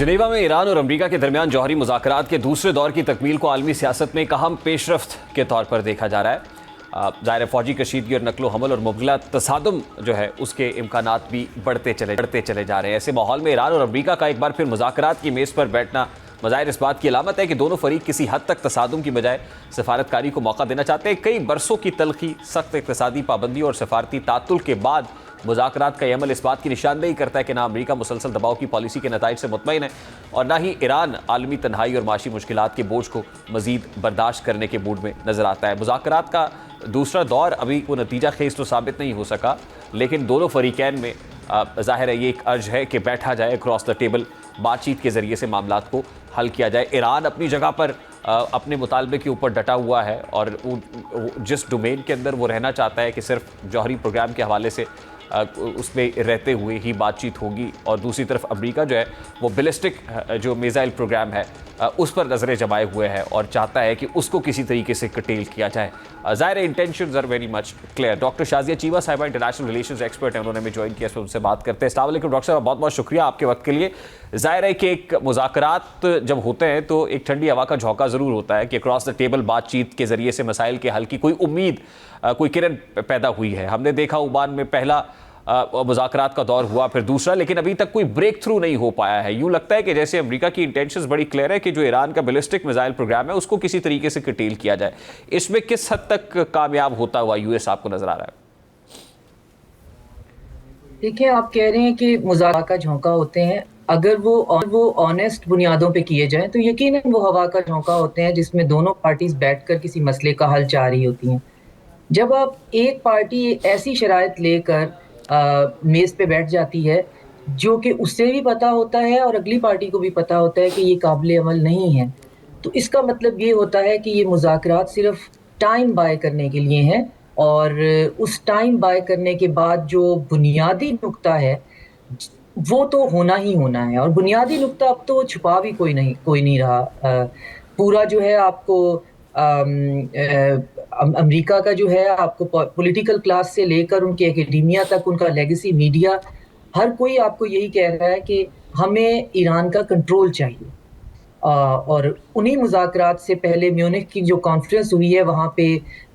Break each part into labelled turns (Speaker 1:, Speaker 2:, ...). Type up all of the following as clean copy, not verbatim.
Speaker 1: जनेवा में ईरान और अमेरिका के दरमियान जौहरी मुज़ाकरात के दूसरे दौर की तकमील को आलमी सियासत में एक अहम पेशरफ्त के तौर पर देखा जा रहा है। ज़ाहिर फ़ौजी कशीदगी और नकलो हमल और मुबदला तसादुम जो है उसके इम्कानात भी बढ़ते चले जा रहे हैं। ऐसे माहौल में ईरान और अमेरिका का एक बार फिर मुज़ाकरात की मेज़ पर बैठना मज़ाहिर इस बात की अलामत है कि दोनों फरीक किसी हद तक तसादुम की बजाय सफारतकारी को मौका देना चाहते हैं। कई बरसों की तलखी, सख्त इक़्तिसादी पाबंदी और सफारती तातुल के बाद मुज़ाकरात का अमल इस बात की निशानदेही करता है कि ना अमेरिका मुसलसल दबाव की पॉलिसी के नताइज से मुतमईन है और ना ही ईरान आलमी तन्हाई और माशी मुश्किलात के बोझ को मज़ीद बर्दाश्त करने के मूड में नज़र आता है। मुज़ाकरात का दूसरा दौर अभी वो नतीजा खेज तो साबित नहीं हो सका, लेकिन दोनों फरीकैन में ज़ाहिर है ये एक अर्ज है कि बैठा जाए, क्रॉस द टेबल बातचीत के ज़रिए से मामलात को हल किया जाए। ईरान अपनी जगह पर अपने मुतालबे के ऊपर डटा हुआ है और जिस डोमेन के अंदर वो रहना चाहता है कि सिर्फ जौहरी प्रोग्राम के हवाले से उसमें रहते हुए ही बातचीत होगी, और दूसरी तरफ अमेरिका जो है वो बैलिस्टिक जो मिसाइल प्रोग्राम है उस पर नज़रें जमाए हुए है और चाहता है कि उसको किसी तरीके से कटेल किया जाए। ज़ाहिर intentions are very much clear. Doctor Shazia Cheema Sahiba international relations expert हैं, उन्होंने हमें ज्वाइन किया, उनसे बात करते हैं। अस्सलाम वालेकुम डॉक्टर साहब, बहुत बहुत शुक्रिया आपके वक्त के लिए। ज़ाहिर है कि एक मुज़ाकरात जब होते हैं तो एक ठंडी हवा का झोंका ज़रूर होता है कि क्रॉस द टेबल बातचीत के ज़रिए से मसाइल के हल की कोई उम्मीद, कोई किरण पैदा हुई है। हमने देखा ओमान में पहला मुज़ाकरात का दौर हुआ, फिर दूसरा, लेकिन अभी तक कोई ब्रेक थ्रू नहीं हो पाया है। यूँ लगता है कि जैसे अमेरिका की इंटेंशंस बड़ी क्लियर है कि जो ईरान का बैलिस्टिक मिसाइल प्रोग्राम है उसको किसी तरीके से कटेल किया जाए। इसमें किस हद तक कामयाब होता हुआ यूएस आपको नजर आ रहा है?
Speaker 2: देखिए, आप कह रहे हैं कि मुज़ाकरात का झोंका होते हैं, अगर वो ऑनेस्ट बुनियादों पे किए जाएं तो यकीनन वो हवा का झोंका होते हैं जिसमें दोनों पार्टीज बैठकर किसी मसले का हल चाह रही होती हैं। जब आप एक पार्टी ऐसी शराइत लेकर मेज़ पे बैठ जाती है जो कि उससे भी पता होता है और अगली पार्टी को भी पता होता है कि ये काबिल अमल नहीं है, तो इसका मतलब ये होता है कि ये मुज़ाकरात सिर्फ टाइम बाय करने के लिए हैं, और उस टाइम बाय करने के बाद जो बुनियादी नुक्ता है वो तो होना ही होना है। और बुनियादी नुक्ता अब तो छुपा भी कोई नहीं रहा। पूरा जो है आपको अमेरिका का जो है आपको पॉलिटिकल क्लास से लेकर उनके एकेडेमिया तक, उनका लेगेसी मीडिया, हर कोई आपको यही कह रहा है कि हमें ईरान का कंट्रोल चाहिए। और उन्हीं मुज़ाकरात से पहले म्यूनिख की जो कॉन्फ्रेंस हुई है वहाँ पे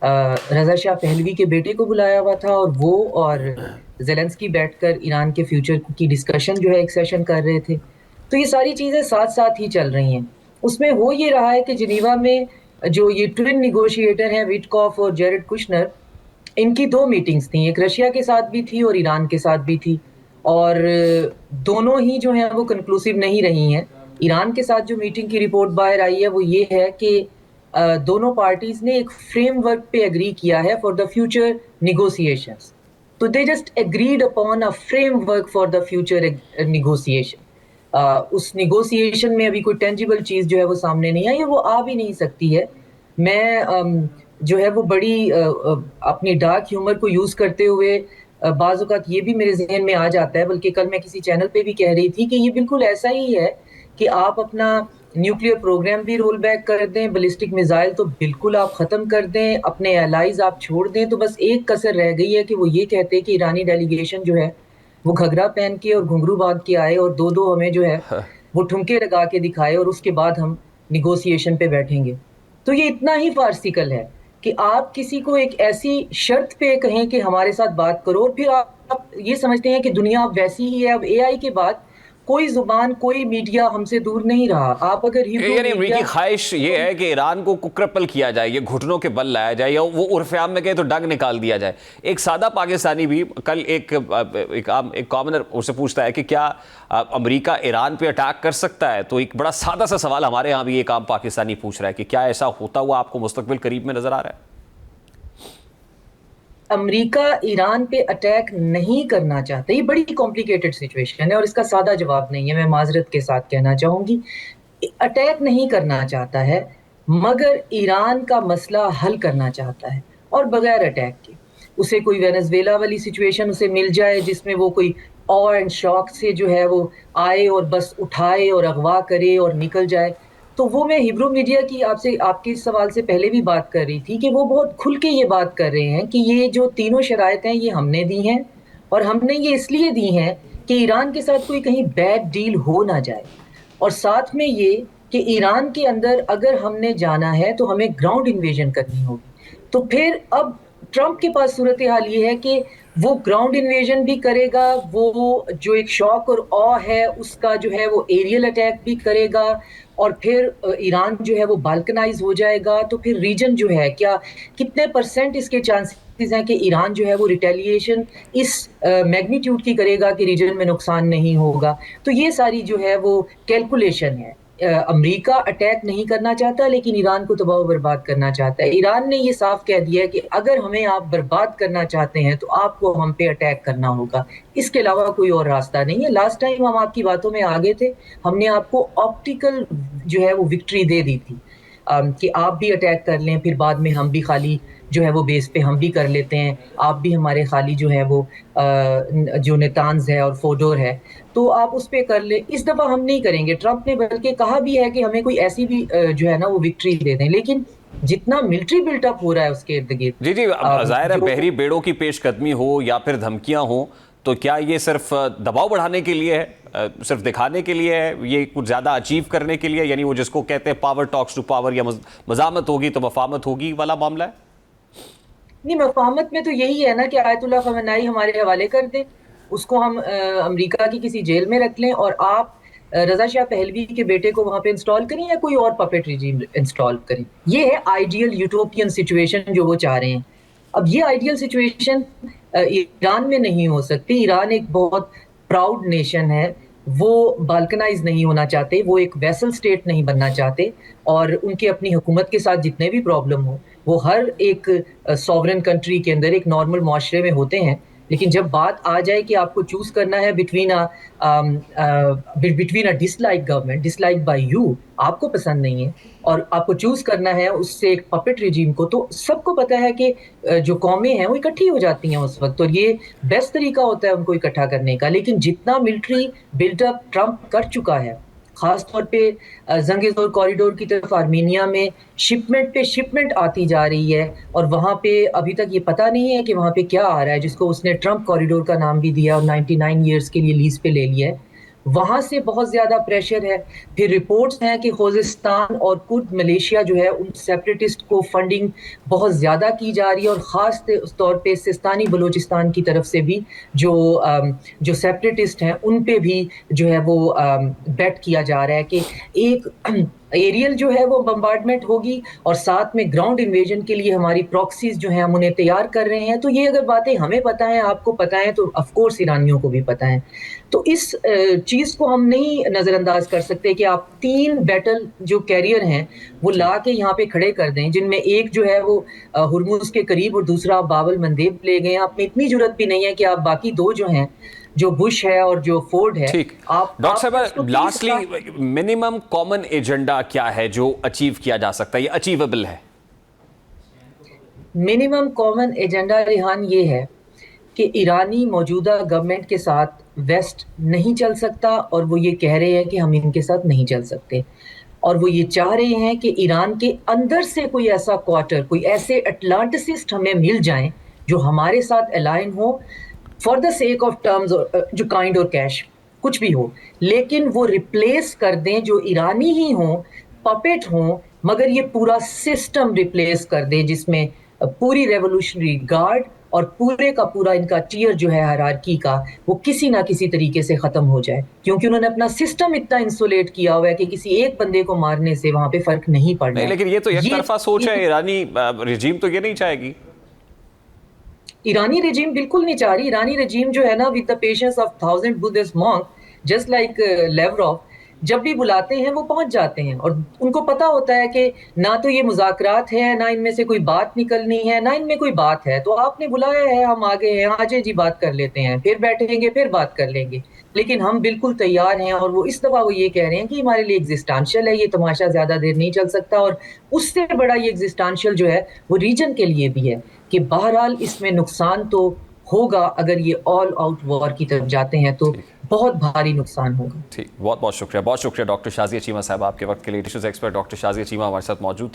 Speaker 2: रज़ा शाह पहलवी के बेटे को बुलाया हुआ था और वो और ज़ेलेंस्की बैठकर ईरान के फ्यूचर की डिस्कशन जो है एक सेशन कर रहे थे। तो ये सारी चीज़ें साथ साथ ही चल रही हैं। उसमें हो ये रहा है कि जिनीवा में जो ये ट्विन निगोशिएटर हैं विटकॉफ और जेरेड कुशनर, इनकी 2 मीटिंग्स थी, एक रशिया के साथ भी थी और ईरान के साथ भी थी, और दोनों ही जो हैं वो कंक्लूसिव नहीं रही हैं। ईरान के साथ जो मीटिंग की रिपोर्ट बाहर आई है वो ये है कि दोनों पार्टीज ने एक फ्रेमवर्क पे एग्री किया है फॉर द फ्यूचर निगोशिएशंस। तो they just agreed upon a framework for the future negotiation. उस निगोशिएशन में अभी कोई टेंजिबल चीज़ जो है वो सामने नहीं आई, वो आ भी नहीं सकती है। मैं जो है वो बड़ी अपनी डार्क ह्यूमर को यूज़ करते हुए बाज़ औक़ात ये भी मेरे जहन में आ जाता है, बल्कि कल मैं किसी चैनल पे भी कह रही थी कि ये बिल्कुल ऐसा ही है कि आप अपना न्यूक्लियर प्रोग्राम भी रोल बैक कर दें, बैलिस्टिक मिसाइल तो बिल्कुल आप ख़त्म कर दें, अपने एलाइज आप छोड़ दें, तो बस एक कसर रह गई है कि वो ये कहते हैं कि ईरानी डेलीगेशन जो है वो घघरा पहन के और घुंघरू बांध के आए और दो हमें जो है वो ठुमके लगा के दिखाए और उसके बाद हम निगोशिएशन पे बैठेंगे। तो ये इतना ही फार्सिकल है कि आप किसी को एक ऐसी शर्त पे कहें कि हमारे साथ बात करो, और फिर आप ये समझते हैं कि दुनिया अब वैसी ही है। अब एआई के बाद कोई जुबान, कोई मीडिया हमसे दूर नहीं रहा। आप अगर
Speaker 1: यानी अमेरिकी ख्वाहिश ये है कि ईरान को कुकरपल किया जाए, ये घुटनों के बल लाया जाए, या वो उर्फ़-ए-आम में कहे तो डंग निकाल दिया जाए। एक सादा पाकिस्तानी भी कल एक कॉमनर उससे पूछता है कि क्या अमेरिका ईरान पे अटैक कर सकता है, तो एक बड़ा सादा सा सवाल हमारे यहाँ भी एक आम पाकिस्तानी पूछ रहा है कि क्या ऐसा होता हुआ आपको मुस्तकबिल करीब में नजर आ रहा है?
Speaker 2: अमेरिका ईरान पे अटैक नहीं करना चाहता। ये बड़ी कॉम्प्लिकेटेड सिचुएशन है और इसका सादा जवाब नहीं है, मैं माजरत के साथ कहना चाहूँगी। अटैक नहीं करना चाहता है, मगर ईरान का मसला हल करना चाहता है, और बगैर अटैक के। उसे कोई वेनेजुएला वाली सिचुएशन उसे मिल जाए जिसमें वो कोई ऑ एंड शॉक से जो है वो आए और बस उठाए और अगवा करे और निकल जाए, तो वो मैं हिब्रू मीडिया की आपके इस सवाल से पहले भी बात कर रही थी कि वो बहुत खुल के ये बात कर रहे हैं कि ये जो तीनों शराइत हैं ये हमने दी हैं, और हमने ये इसलिए दी हैं कि ईरान के साथ कोई कहीं बैड डील हो ना जाए। اور ساتھ میں یہ کہ ایران کے اندر اگر ہم نے جانا ہے تو ہمیں گراؤنڈ انویژن کرنی ہوگی. تو پھر اب ٹرمپ کے پاس صورتحال یہ ہے کہ وہ گراؤنڈ انویژن بھی کرے گا, وہ جو ایک شوق اور آ ہے اس کا جو ہے وہ ایریل اٹیک بھی کرے گا, اور پھر ایران جو ہے وہ بالکنائز ہو جائے گا. تو پھر ریجن جو ہے کیا کتنے پرسنٹ اس کے چانسز ہیں کہ ایران جو ہے وہ ریٹیلیشن اس میگنیٹیوڈ کی کرے گا کہ ریجن میں نقصان نہیں ہوگا. تو یہ ساری جو ہے وہ کیلکولیشن ہے. امریکہ اٹیک نہیں کرنا چاہتا لیکن ایران کو تباہ و برباد کرنا چاہتا ہے. ایران نے یہ صاف کہہ دیا ہے کہ اگر ہمیں آپ برباد کرنا چاہتے ہیں تو آپ کو ہم پہ اٹیک کرنا ہوگا, اس کے علاوہ کوئی اور راستہ نہیں ہے. لاسٹ ٹائم ہم آپ کی باتوں میں آگے تھے, ہم نے آپ کو آپٹیکل جو ہے وہ وکٹری دے دی تھی کہ آپ بھی اٹیک کر لیں, پھر بعد میں ہم بھی خالی جو ہے وہ بیس پہ ہم بھی کر لیتے ہیں, آپ بھی ہمارے خالی جو ہے وہ جو نیتانز ہے اور فوڈور ہے تو آپ اس پہ کر لیں. اس دفعہ ہم نہیں کریں گے. ٹرمپ نے بلکہ کہا بھی ہے کہ ہمیں کوئی ایسی بھی جو ہے نا وہ وکٹری دے دیں, لیکن جتنا ملٹری بلٹ اپ ہو رہا ہے اس کے ارد گرد.
Speaker 1: جی جی, ظاہر ہے بحری بیڑوں کی پیش قدمی ہو یا پھر دھمکیاں ہوں تو کیا یہ صرف دباؤ بڑھانے کے لیے ہے, صرف دکھانے کے لیے ہے, یہ کچھ زیادہ اچیو کرنے کے لیے, یعنی وہ جس کو کہتے ہیں پاور ٹاکس ٹو پاور, یا مزاحمت ہوگی تو مفاہمت ہوگی والا معاملہ ہے؟
Speaker 2: نہیں, مفاہمت میں تو یہی ہے نا کہ آیت اللہ خامنہئی ہمارے حوالے کر دیں, اس کو ہم امریکہ کی کسی جیل میں رکھ لیں اور آپ رضا شاہ پہلوی کے بیٹے کو وہاں پہ انسٹال کریں یا کوئی اور پپیٹ ریجیم انسٹال کریں. یہ ہے آئیڈیل یوٹوپین سچویشن جو وہ چاہ رہے ہیں. اب یہ آئیڈیل سچویشن ایران میں نہیں ہو سکتی. ایران ایک بہت پراؤڈ نیشن ہے, وہ بالکنائز نہیں ہونا چاہتے, وہ ایک ویسل سٹیٹ نہیں بننا چاہتے, اور ان کے اپنی حکومت کے ساتھ جتنے بھی پرابلم ہو وہ ہر ایک سوورن کنٹری کے اندر ایک نارمل معاشرے میں ہوتے ہیں. لیکن جب بات آ جائے کہ آپ کو چوز کرنا ہے between dislike government, dislike by you, آپ کو پسند نہیں ہے, اور آپ کو چوز کرنا ہے اس سے ایک پپٹ ریجیم کو, تو سب کو پتا ہے کہ جو قومیں ہیں وہ اکٹھی ہو جاتی ہیں اس وقت, اور یہ بیسٹ طریقہ ہوتا ہے ان کو اکٹھا کرنے کا. لیکن جتنا ملٹری بلڈ اپ ٹرمپ کر چکا ہے, خاص طور پہ زنگیزور کوریڈور کی طرف آرمینیا میں شپمنٹ پہ شپمنٹ آتی جا رہی ہے, اور وہاں پہ ابھی تک یہ پتہ نہیں ہے کہ وہاں پہ کیا آ رہا ہے, جس کو اس نے ٹرمپ کوریڈور کا نام بھی دیا اور 99 ایئرز کے لیے لیز پہ لے لیا ہے. وہاں سے بہت زیادہ پریشر ہے. پھر رپورٹس ہیں کہ خوزستان اور کرد ملیشیا جو ہے ان سیپریٹسٹ کو فنڈنگ بہت زیادہ کی جا رہی ہے, اور خاص طور پہ سستانی بلوچستان کی طرف سے بھی جو سیپریٹسٹ ہیں ان پہ بھی جو ہے وہ بیٹ کیا جا رہا ہے کہ ایک ایریل جو ہے وہ بمبارڈمنٹ ہوگی, اور ساتھ میں گراؤنڈ انویژن کے لیے ہماری پراکسیز جو ہیں ہم انہیں تیار کر رہے ہیں. تو یہ اگر باتیں ہمیں پتہ ہیں, آپ کو پتہ ہیں, تو آف کورس ایرانیوں کو بھی پتہ ہیں. تو اس چیز کو ہم نہیں نظر انداز کر سکتے کہ آپ 3 بیٹل جو کیریئر ہیں وہ لا کے یہاں پہ کھڑے کر دیں, جن میں ایک جو ہے وہ ہرموز کے قریب اور دوسرا باب المندیب لے گئے. آپ میں اتنی جرت بھی نہیں ہے کہ آپ باقی 2 جو ہیں, جو بش ہے اور جو فورڈ ہے,
Speaker 1: ٹھیک. ڈاکٹر صاحب لاسٹلی منیمم کامن ایجنڈا کیا ہے جو اچیو کیا جا سکتا ہے, یہ اچیویبل ہے؟
Speaker 2: منیمم کامن ایجنڈا ریحان یہ ہے کہ ایرانی موجودہ گورنمنٹ کے ساتھ ویسٹ نہیں چل سکتا, اور وہ یہ کہہ رہے ہیں کہ ہم ان کے ساتھ نہیں چل سکتے, اور وہ یہ چاہ رہے ہیں کہ ایران کے اندر سے کوئی ایسا کوارٹر, کوئی ایسے اٹلانٹسسٹ ہمیں مل جائیں جو ہمارے ساتھ align who for the sake of terms, جو کائنڈ اور کیش کچھ بھی ہو, لیکن وہ ریپلیس کر دیں, جو ایرانی ہی ہوں, پپیٹ ہوں, مگر یہ پورا سسٹم ریپلیس کر دیں جس میں پوری ریولوشنری گارڈ اور پورے کا پورا ان کا ٹیئر جو ہے ہیرارکی کا وہ کسی نہ کسی طریقے سے ختم ہو جائے, کیونکہ انہوں نے اپنا سسٹم اتنا انسولیٹ کیا ہوا ہے کہ کسی ایک بندے کو مارنے سے وہاں پہ فرق نہیں پڑنا ہے.
Speaker 1: لیکن یہ تو ایک طرفہ سوچ ہے, ایرانی رجیم تو یہ نہیں چاہے گی.
Speaker 2: ایرانی رجیم بالکل نہیں چاہ رہی. ایرانی رجیم جو ہے نا with the patience of 1000 Buddhist monks, just like Lavrov, جب بھی بلاتے ہیں وہ پہنچ جاتے ہیں, اور ان کو پتا ہوتا ہے کہ نہ تو یہ مذاکرات ہیں, نہ ان میں سے کوئی بات نکلنی ہے, نہ ان میں کوئی بات ہے. تو آپ نے بلایا ہے, ہم آگے ہیں, آجے جی بات کر لیتے ہیں, پھر بیٹھیں گے, پھر بات کر لیں گے. لیکن ہم بالکل تیار ہیں, اور وہ اس دفعہ وہ یہ کہہ رہے ہیں کہ ہمارے لیے ایگزسٹانشل ہے, یہ تماشا زیادہ دیر نہیں چل سکتا, اور اس سے بڑا یہ ایگزسٹانشل جو ہے وہ ریجن کے لیے بھی ہے کہ بہرحال اس میں نقصان تو ہوگا. اگر یہ آل آؤٹ وار کی طرف جاتے ہیں تو بہت بھاری نقصان ہوگا.
Speaker 1: ٹھیک, بہت بہت شکریہ ڈاکٹر شازیہ چیمہ صاحب آپ کے وقت کے لیے. Issues expert doctor Shazia Cheema ہمارے ساتھ موجود